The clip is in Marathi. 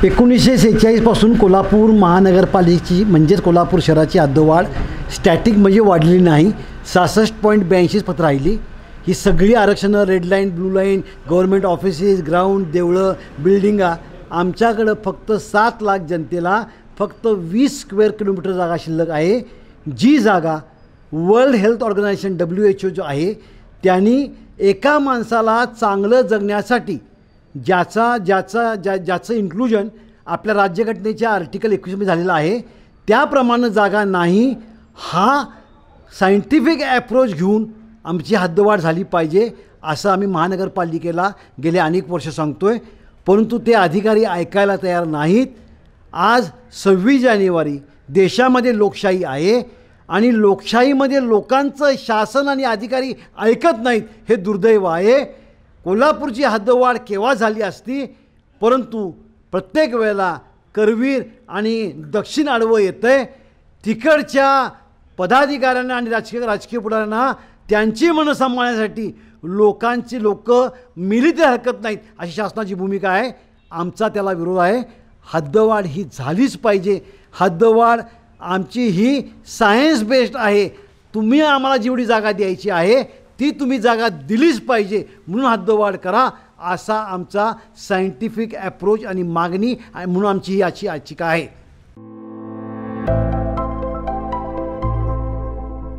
1946 पासून कोल्हापूर महानगरपालिकेची म्हणजेच कोल्हापूर शहराची हद्दवाढ स्टॅटिक म्हणजे वाढलेली नाही, 66.82 पत्र राहिली. ही सगळी आरक्षणं, red line, blue line, government offices, ground, देवळं, बिल्डिंगा, आमच्याकडं फक्त 7 लाख जनतेला फक्त 20 स्क्वेअर किलोमीटर जागा शिल्लक आहे. जी जागा वर्ल्ड हेल्थ ऑर्गनायझेशन WHO जो आहे त्यांनी एका माणसाला चांगलं जगण्यासाठी ज्याचं इन्क्लुजन आपल्या राज्यघटनेच्या आर्टिकल 21 झालेलं आहे त्याप्रमाणे जागा नाही. हा सायंटिफिक ॲप्रोच घेऊन आमची हद्दवाढ झाली पाहिजे असं आम्ही महानगरपालिकेला गेले अनेक वर्ष सांगतो आहे, परंतु ते अधिकारी ऐकायला तयार नाहीत. आज 26 जानेवारी, देशामध्ये लोकशाही आहे आणि लोकशाहीमध्ये लोकांचं शासन आणि अधिकारी ऐकत नाहीत, हे दुर्दैव आहे. कोल्हापूरची हद्दवाढ केव्हा झाली असती, परंतु प्रत्येक वेळेला करवीर आणि दक्षिण आडवं येतं आहे. तिकडच्या पदाधिकाऱ्यांना आणि राजकीय पुढाऱ्यांना त्यांची मनं सांभाळण्यासाठी लोक मिली ते हरकत नाहीत अशी शासनाची भूमिका आहे. आमचा त्याला विरोध आहे. हद्दवाढ ही झालीच पाहिजे. हद्दवाढ आमची ही सायन्स बेस्ड आहे. तुम्ही आम्हाला जेवढी जागा द्यायची आहे ती तुम्ही जागा दिलीच पाहिजे, म्हणून हद्दवाढ करा असा आमचा सायंटिफिक ॲप्रोच आणि मागणी, म्हणून आमची ही याची याचिका आहे.